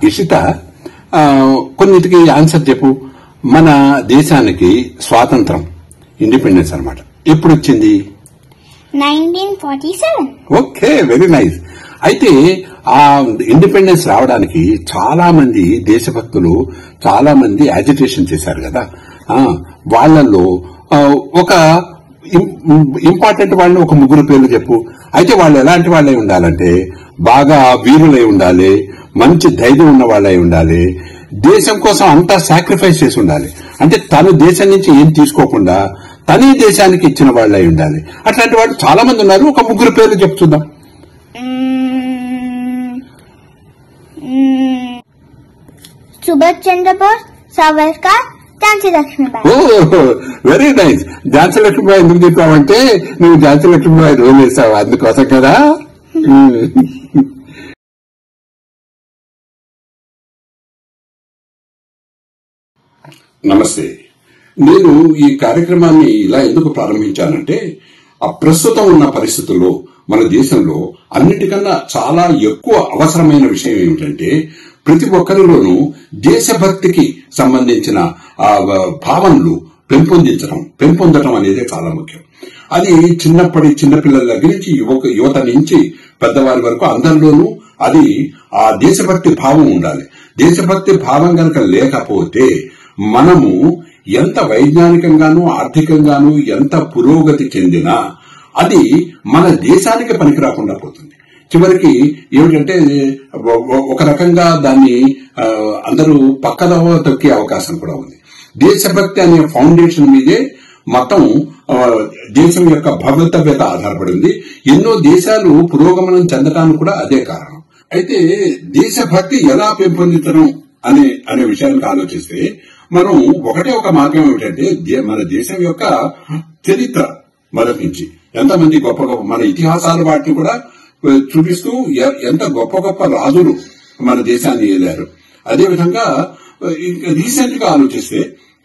ఇషిత, కొన్నిటికి ఆన్సర్ చెప్పు. మన దేశానికి స్వాతంత్రం, ఇండిపెండెన్స్ అన్నమాట, ఎప్పుడు వచ్చింది? 1947. Okay, very nice. అయితే ఆ ఇండిపెండెన్స్ రావడానికి చాలా మంది దేశభక్తులు చాలా మంది యాజిటేషన్ చేశారు కదా. వాళ్ళల్లో ఒక ఇంపార్టెంట్ వాళ్ళని ఒక ముగ్గురు పేర్లు చెప్పు. అయితే వాళ్ళు ఎలాంటి వాళ్ళై ఉండాలంటే బాగా వీరులై ఉండాలి, మంచి ధైర్యం ఉన్న వాళ్ళై ఉండాలి, దేశం కోసం అంతా సాక్రిఫైస్ చేసి ఉండాలి. అంటే తను దేశం నుంచి ఏం తీసుకోకుండా తనే దేశానికి ఇచ్చిన వాళ్ళై ఉండాలి. అట్లాంటి వాళ్ళు చాలా మంది ఉన్నారు. ఒక ముగ్గురు పేర్లు చెప్తుందాం. సుభాష్ చంద్రబోస్, సావర్కర్, ఝాన్సీ లక్ష్మీబాయి. Very nice. ఝాన్సీ లక్ష్మీబాయి ఎందుకు చెప్పావంటే నువ్వు ఝాన్సీ లక్ష్మీబాయి రోల్ వేసావు, అందుకోసం కదా. నమస్తే. నేను ఈ కార్యక్రమాన్ని ఇలా ఎందుకు ప్రారంభించానంటే ప్రస్తుతం ఉన్న పరిస్థితుల్లో మన దేశంలో అన్నిటికన్నా చాలా ఎక్కువ అవసరమైన విషయం ఏమిటంటే ప్రతి ఒక్కరిలోనూ దేశభక్తికి సంబంధించిన భావనలు పెంపొందడం అనేది చాలా ముఖ్యం. అది చిన్నపిల్లల దగ్గర నుంచి యువత నుంచి పెద్దవారి వరకు అందరిలోనూ అది ఆ దేశభక్తి భావం ఉండాలి. దేశభక్తి భావం కనుక లేకపోతే మనము ఎంత వైజ్ఞానికంగానూ ఆర్థికంగానూ ఎంత పురోగతి చెందినా అది మన దేశానికి పనికి రాకుండా పోతుంది. చివరికి ఏమిటంటే ఒక రకంగా దాన్ని అందరూ పక్కదవ తొక్కే అవకాశం కూడా ఉంది. దేశభక్తి అనే ఫౌండేషన్ మీదే మొత్తం దేశం యొక్క భవితవ్యత ఆధారపడింది. ఎన్నో దేశాలు పురోగమనం చెందడానికి కూడా అదే కారణం. అయితే దేశభక్తి ఎలా పెంపొందించడం అనే విషయానికి ఆలోచిస్తే మనం ఒక మార్గం ఏమిటంటే మన దేశం యొక్క చరిత్ర మొదటి నుంచి ఎంతమంది గొప్ప మన ఇతిహాసాలు వాటిని కూడా చూపిస్తూ ఎంత గొప్ప రాజులు మన దేశాన్ని ఏలారు. అదేవిధంగా రీసెంట్ గా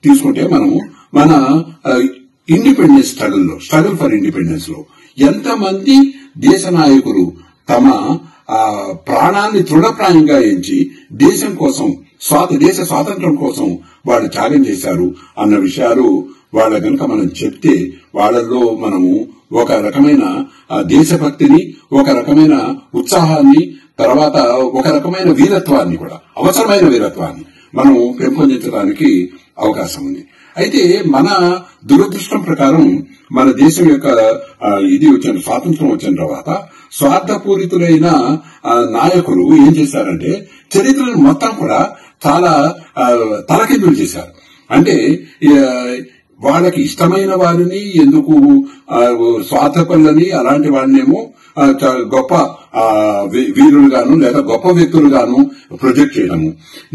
తీసుకుంటే మనము మన ఇండిపెండెన్స్ స్ట్రగుల్ ఫర్ ఇండిపెండెన్స్ లో ఎంతమంది దేశ నాయకులు తమ ప్రాణాన్ని తృఢప్రాయంగా ఎంచి దేశం కోసం దేశ స్వాతంత్ర్యం కోసం వాళ్ళు త్యాగం చేశారు అన్న విషయాలు వాళ్ళ కనుక మనం చెప్తే వాళ్ళలో మనము ఒక రకమైన దేశభక్తిని, ఒక రకమైన ఉత్సాహాన్ని, తర్వాత ఒక రకమైన వీరత్వాన్ని కూడా అవసరమైన వీరత్వాన్ని మనం పెంపొందించడానికి అవకాశం ఉంది. అయితే మన దురదృష్టం ప్రకారం మన దేశం యొక్క స్వాతంత్రం వచ్చిన తర్వాత స్వార్థపూరితులైన నాయకులు ఏం చేశారంటే చరిత్రను మొత్తం కూడా చాలా తలకిందులు చేశారు. అంటే వాళ్ళకి ఇష్టమైన వారిని ఎందుకు స్వార్థపరులని అలాంటి వాడినేమో గొప్ప వీరులుగాను లేదా గొప్ప వ్యక్తులుగాను ప్రొజెక్ట్ చేయడము.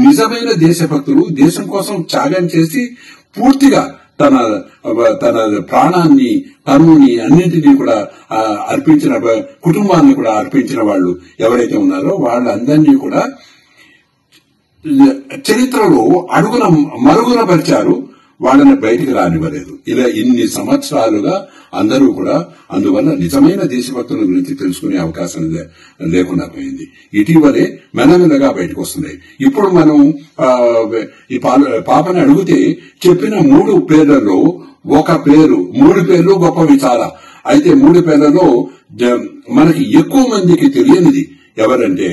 నిజమైన దేశభక్తులు దేశం కోసం త్యాగం చేసి పూర్తిగా తన ప్రాణాన్ని, తనుని అన్నింటినీ కూడా అర్పించిన కుటుంబాన్ని కూడా అర్పించిన వాళ్ళు ఎవరైతే ఉన్నారో వాళ్ళందరినీ కూడా చరిత్రలో మరుగున పరిచారు. వాళ్ళని బయటికి రానివ్వలేదు. ఇలా ఇన్ని సంవత్సరాలుగా అందరూ కూడా అందువల్ల నిజమైన దేశభక్తుల గురించి తెలుసుకునే అవకాశం లేకుండా పోయింది. ఇటీవలే మెల్లమెల్లగా బయటకు వస్తున్నాయి. ఇప్పుడు మనం ఈ పాపని అడిగితే చెప్పిన 3 పేర్లలో ఒక పేరు, 3 పేర్లు గొప్పవి చాలా. అయితే 3 పేర్లలో మనకి ఎక్కువ మందికి తెలియనిది ఎవరంటే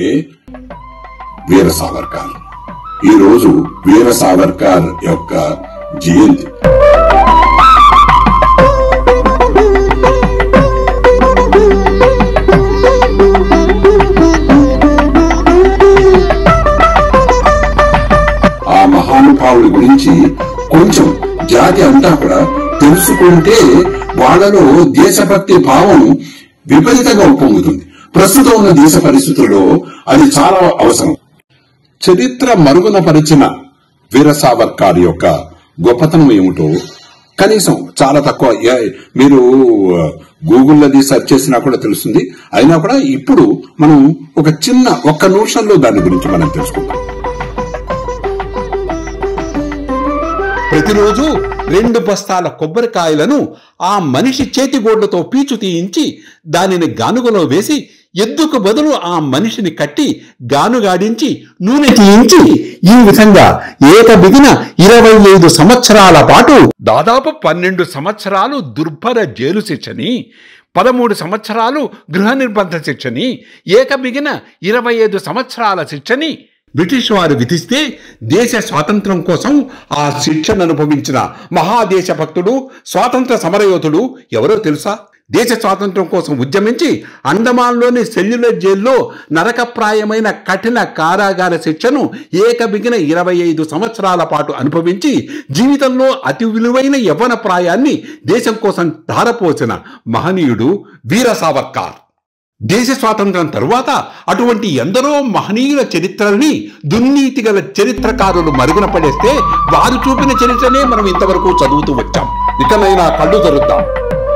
వీర సావర్కర్. ఈ రోజు వీర సావర్కర్ యొక్క జయంతి. ఆ మహానుభావుడి గురించి కొంచెం జాతి అంతా కూడా తెలుసుకుంటే వాళ్ళలో దేశభక్తి భావం విపరీతంగా ఉప్పొంగుతుంది. ప్రస్తుతం ఉన్న దేశ పరిస్థితుల్లో అది చాలా అవసరం. చరిత్ర మరుగున పరిచిన వీర సావర్కర్ యొక్క గొప్పతనం ఏమిటో కనీసం చాలా తక్కువ మీరు గూగుల్లోది సెర్చ్ చేసినా కూడా తెలుస్తుంది. అయినా కూడా ఇప్పుడు మనం ఒక్క నిమిషంలో దాని గురించి మనం తెలుసుకుందాం. ప్రతిరోజు 2 బస్తాల కొబ్బరికాయలను ఆ మనిషి చేతిగోళ్లతో పీచు తీయించి దానిని గానుగలో వేసి ఎద్దుకు బదులు ఆ మనిషిని కట్టి గానుగాడించి నూనె తీయించి ఈ విధంగా ఏకబిగిన 25 సంవత్సరాల పాటు దాదాపు 12 సంవత్సరాలు దుర్భర జైలు శిక్షని, 13 సంవత్సరాలు గృహ నిర్బంధ శిక్షని, ఏకబిగిన 25 సంవత్సరాల శిక్షని బ్రిటిష్ వారు విధిస్తే దేశ స్వాతంత్రం కోసం ఆ శిక్షను అనుభవించిన మహాదేశభక్తుడు, స్వాతంత్ర సమరయోధుడు ఎవరో తెలుసా? దేశ స్వాతంత్రం కోసం ఉద్యమించి అండమాన్లోని సెల్యులర్ జైల్లో నరకప్రాయమైన కఠిన కారాగార శిక్షను ఏకబిగిన 25 సంవత్సరాల పాటు అనుభవించి జీవితంలో అతి విలువైన యవ్వన ప్రాయాన్ని దేశం కోసం ధారపోసిన మహనీయుడు వీర సావర్కర్. దేశ స్వాతంత్రం తరువాత అటువంటి ఎందరో మహనీయుల చరిత్రల్ని దుర్నీతిగల చరిత్రకారులు మరుగున పడేస్తే వారు చూపిన చరిత్రనే మనం ఇంతవరకు చదువుతూ వచ్చాం. ఇకనైనా కళ్ళు తెరుద్దాం,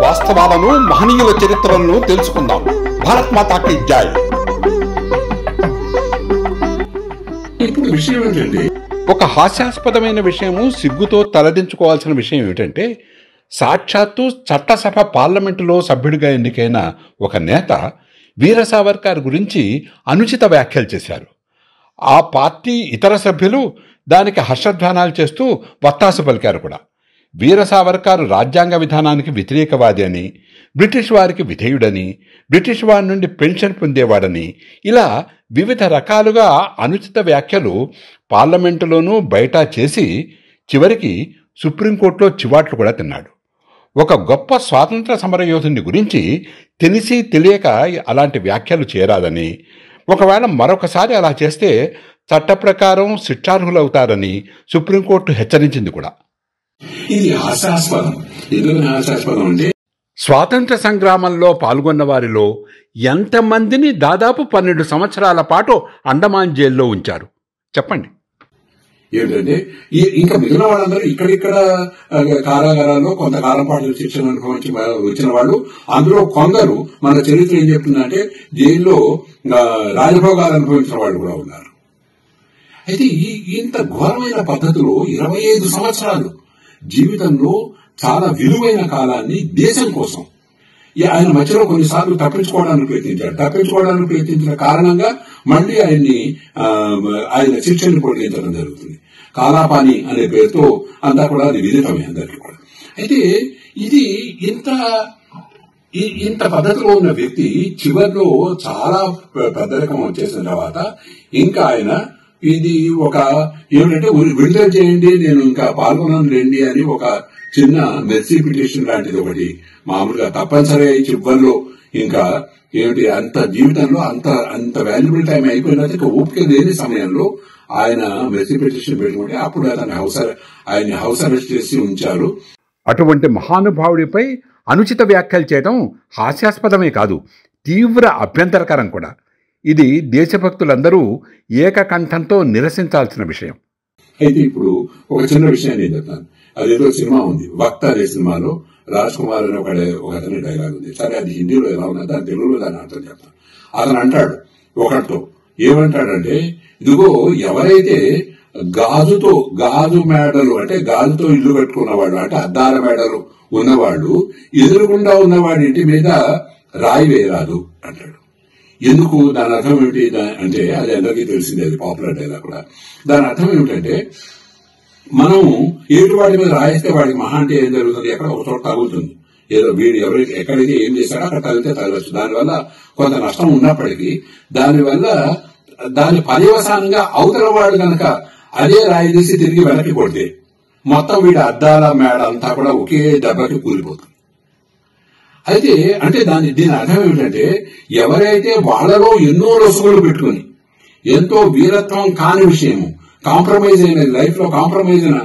వాస్తవాలను, మహనీయుల చరిత్రలను తెలుసుకుందాం. భారత్ మాతాకి జై. ఇప్పుడు విషయం ఏంటంటే, ఒక హాస్యాస్పదమైన విషయము, సిగ్గుతో తలదించుకోవాల్సిన విషయం ఏమిటంటే, సాక్షాత్తు చట్టసభ పార్లమెంటులో సభ్యుడిగా ఎన్నికైన ఒక నేత వీర సావర్కర్ గురించి అనుచిత వ్యాఖ్యలు చేశారు. ఆ పార్టీ ఇతర సభ్యులు దానికి హర్షధ్వానాలు చేస్తూ వత్తాసు పలికారు కూడా. వీర సావర్కర్ రాజ్యాంగ విధానానికి వ్యతిరేకవాది అని, బ్రిటిష్ వారికి విధేయుడని, బ్రిటిష్ వారి నుండి పెన్షన్ పొందేవాడని, ఇలా వివిధ రకాలుగా అనుచిత వ్యాఖ్యలు పార్లమెంటులోనూ బయట చేసి చివరికి సుప్రీంకోర్టులో చివాట్లు కూడా తిన్నాడు. ఒక గొప్ప స్వాతంత్ర సమరయోధుని గురించి తెలిసి తెలియక అలాంటి వ్యాఖ్యలు చేయరాదని, ఒకవేళ మరొకసారి అలా చేస్తే చట్ట ప్రకారం శిక్షార్హులవుతారని సుప్రీంకోర్టు హెచ్చరించింది కూడా. ఇది హాస్యాస్పదం. ఎందుకు హాస్యాస్పదం అంటే, స్వాతంత్ర సంగ్రామంలో పాల్గొన్న వారిలో ఎంతమందిని దాదాపు 12 సంవత్సరాల పాటు అండమాన్ జైల్లో ఉంచారు చెప్పండి. ఏంటంటే ఇంకా మిగిలిన వాళ్ళందరూ ఇక్కడిక్కడ కారాగారాల్లో కొంతకాలం పాటు శిక్షణ అనుభవించి వచ్చిన వాళ్ళు, అందులో కొందరు మన చరిత్ర ఏం చెప్తుందంటే జైల్లో రాజభోగాలు అనుభవించిన వాళ్ళు కూడా ఉన్నారు. అయితే ఇంత ఘోరమైన పద్ధతిలో 25 సంవత్సరాలు జీవితంలో చాలా విలువైన కాలాన్ని దేశం కోసం ఆయన మధ్యలో కొన్నిసార్లు తప్పించుకోవడానికి ప్రయత్నించిన కారణంగా మళ్లీ ఆయన శిక్షను పొడిగించడం జరుగుతుంది. కాలాపాని అనే పేరుతో అంతా కూడా అది విదితమే అందరికీ కూడా. అయితే ఇది ఇంత పద్ధతిలో ఉన్న వ్యక్తి చివరిలో చాలా పెద్దరికం వచ్చేసిన తర్వాత ఇంకా ఆయన ఇది ఒక ఏమిటంటే విడుదల చేయండి, నేను ఇంకా పాల్గొనను రండి అని ఒక చిన్న మెర్సీ పిటిషన్ లాంటిది ఒకటి మామూలుగా తప్పనిసరి చివరిలో ఇంకా ఏమిటి అంత జీవితంలో అంత వాల్యుబుల్ టైం అయిపోయిన ఓపిక లేని సమయంలో ఆయన మెర్సీ పిటిషన్ పెట్టుకుంటే అప్పుడు ఆయన హౌస్ అరెస్ట్ చేసి ఉంచారు. అటువంటి మహానుభావుడిపై అనుచిత వ్యాఖ్యలు చేయడం హాస్యాస్పదమే కాదు, తీవ్ర అభ్యంతరకరం కూడా. ఇది దేశభక్తులందరూ ఏకకంఠంతో నిరసించాల్సిన విషయం. అయితే ఇప్పుడు ఒక చిన్న విషయాన్ని ఏం చెప్తాను. అదేదో సినిమా ఉంది, వక్త అనే సినిమాలో రాజ్ కుమార్ అని ఒక అతని డైలాగ్ ఉంది. సరే అది హిందీలో ఎలా ఉన్నా దాని తెలుగులో దాని అర్థం చెప్తాను. అతను అంటాడు ఒకటితో, ఏమంటాడంటే, ఇదిగో ఎవరైతే గాజు మేడలు అంటే గాజుతో ఇల్లు కట్టుకున్నవాడు అంటే అద్దాల మేడలు ఉన్నవాడు ఎదురుగుండా ఉన్నవాడి ఇంటి మీద రాయి వేయరాదు అంటాడు. ఎందుకు? దాని అర్థం ఏమిటి అంటే, అది అందరికీ తెలిసిందే, అది పాపులర్ డైలాగ్ కూడా. దాని అర్థం ఏమిటంటే, మనం ఏటు వాడి మీద రాయిస్తే వాడికి మహా అంటే ఏం జరుగుతుంది, ఎక్కడ ఒక చోట తగులుతుంది. ఏదో వీడు ఎవరికి ఎక్కడైతే ఏం చేశాడో అక్కడ తగిలితే తగలచ్చు. దానివల్ల కొంత నష్టం ఉన్నప్పటికీ దాని పర్యవసానంగా అవతల వాడు కనుక అదే రాయి తీసి తిరిగి వెనక్కి కొడితే మొత్తం వీడి అద్దాల మేడ అంతా కూడా ఒకే దెబ్బకి కూలిపోతుంది. అయితే అంటే దీని అర్థం ఏమిటంటే, ఎవరైతే వాళ్లలో ఎన్నో రసుగులు పెట్టుకుని ఎంతో వీరత్వం కాని విషయము, కాంప్రమైజ్ అయినది, లైఫ్ లో కాంప్రమైజ్ అయిన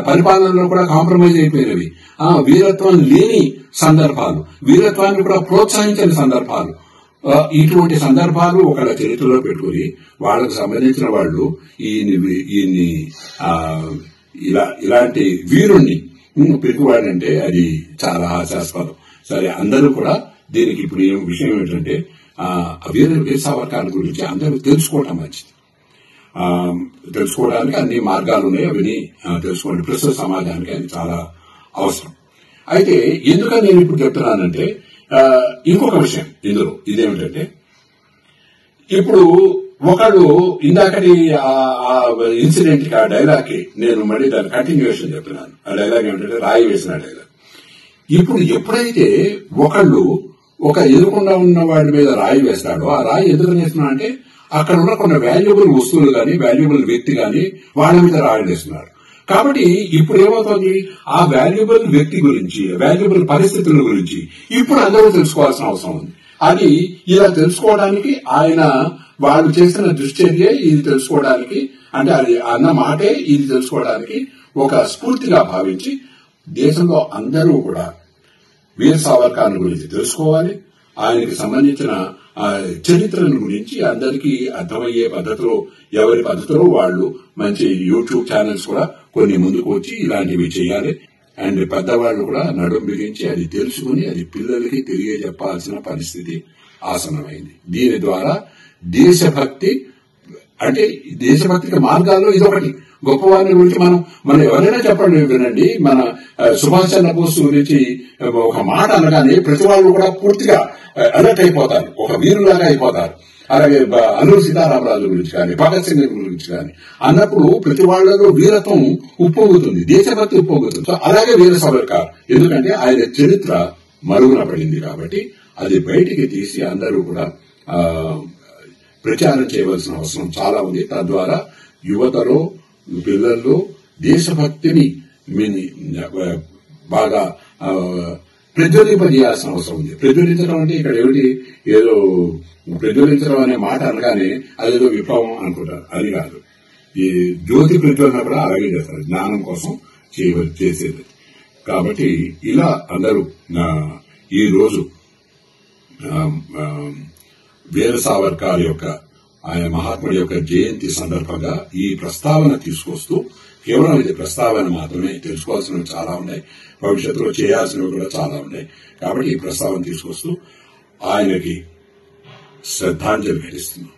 పరిపాలనలో కూడా కాంప్రమైజ్ అయిపోయినవి, వీరత్వం లేని సందర్భాలు, వీరత్వాన్ని కూడా ప్రోత్సహించని సందర్భాలు, ఇటువంటి సందర్భాలు ఒకళ్ళ చరిత్రలో పెట్టుకుని వాళ్ళకు సంబంధించిన వాళ్ళు ఈయన్ని ఇలాంటి వీరుణ్ణి పెట్టుకోవాలంటే అది చాలా హాస్యాస్పదం. సరే, అందరూ కూడా దీనికి ఇప్పుడు విషయం ఏమిటంటే, వీర సావర్కర్ గురించి అందరూ తెలుసుకోవటం మంచిది. తెలుసుకోవడానికి అన్ని మార్గాలు ఉన్నాయి, అవన్నీ తెలుసుకోండి. ప్రస్తుత సమాజానికి అది చాలా అవసరం. అయితే ఎందుకని నేను ఇప్పుడు చెప్తున్నానంటే, ఇంకొక విషయం ఇందులో ఇదేమిటంటే, ఇప్పుడు ఒకళ్ళు ఇందాకటి ఇన్సిడెంట్ కి ఆ డైలాగ్ కి నేను మళ్ళీ దాని కంటిన్యూషన్ చెప్తున్నాను. ఆ డైలాగ్ ఏమిటంటే రాయి వేసిన డైలాగ్. ఇప్పుడు ఎప్పుడైతే ఒకళ్ళు ఒక ఎదురుకుండా ఉన్న వాడి మీద రాయి వేస్తాడో, ఆ రాయి ఎందుకు వేస్తున్నా అంటే అక్కడ ఉన్న కొన్ని వాల్యుబుల్ వస్తువులు గాని, వాల్యుబుల్ వ్యక్తి గాని వాళ్ళ మీద రాయి వేస్తున్నారు. కాబట్టి ఇప్పుడు ఏమవుతుంది, ఆ వాల్యుబుల్ వ్యక్తి గురించి, వాల్యుబుల్ పరిస్థితుల గురించి ఇప్పుడు అందరూ తెలుసుకోవాల్సిన అవసరం ఉంది. అది ఇలా తెలుసుకోవడానికి ఆయన వాళ్ళు చేసిన దుశ్చర్య ఇది తెలుసుకోవడానికి, అంటే అది అన్న మాటే ఇది తెలుసుకోవడానికి ఒక స్ఫూర్తిగా భావించి దేశంలో అందరూ కూడా వీర సావర్కర్ గురించి తెలుసుకోవాలి. ఆయనకి సంబంధించిన చరిత్రను గురించి అందరికీ అర్థమయ్యే పద్ధతిలో, ఎవరి పద్ధతిలో వాళ్ళు మంచి యూట్యూబ్ ఛానల్స్ కూడా కొన్ని ముందుకు వచ్చి ఇలాంటివి చేయాలి. అండ్ పెద్దవాళ్లు కూడా నడుం బిగించి అది తెలుసుకుని అది పిల్లలకి తెలియజెప్పాల్సిన పరిస్థితి ఆసన్నమైంది. దీని ద్వారా దేశభక్తి, అంటే దేశభక్తికి మార్గాల్లో ఇదొకటి. గొప్పవారిని గురించి మనం ఎవరైనా చెప్పండి, వినండి, మన సుభాష్ చంద్రబోస్ గురించి ఒక మాట అనగానే ప్రతి వాళ్ళు కూడా పూర్తిగా అలర్ట్ అయిపోతారు, ఒక వీరులాగా అయిపోతారు. అలాగే అల్లూరి సీతారామరాజు గురించి కానీ, భగత్ సింగ్ గురించి కానీ అన్నప్పుడు ప్రతి వాళ్లలో వీరత్వం ఉప్పొంగుతుంది, దేశభక్తి ఉప్పొంగుతుంది. సో అలాగే వీర సావర్కర్, ఎందుకంటే ఆయన చరిత్ర మరుగున పడింది కాబట్టి అది బయటికి తీసి అందరూ కూడా ప్రచారం చేయవలసిన అవసరం చాలా ఉంది. తద్వారా యువతలో, పిల్లల్లో దేశభక్తిని బాగా ప్రజ్వలింపజేయాల్సిన అవసరం ఉంది. ప్రజ్వలించడం అంటే ఇక్కడ ఏమిటి, ఏదో ప్రజ్వలించడం అనే మాట అనగానే అదేదో విప్లవం అనుకుంటారు, అది కాదు. ఈ జ్యోతి ప్రజ్వలన కూడా అలాగే చేస్తారు, జ్ఞానం కోసం చేసేది. కాబట్టి ఇలా అందరూ ఈ రోజు వీర సావర్కర్ యొక్క, ఆయన మహాత్ముడి యొక్క జయంతి సందర్భంగా ఈ ప్రస్తావన తీసుకొస్తూ, కేవలం ఇది ప్రస్తావన మాత్రమే, తెలుసుకోవాల్సినవి చాలా ఉన్నాయి, భవిష్యత్తులో చేయాల్సినవి కూడా చాలా ఉన్నాయి. కాబట్టి ఈ ప్రస్తావన తీసుకొస్తూ ఆయనకి శ్రద్ధాంజలి ఘటిస్తున్నాం.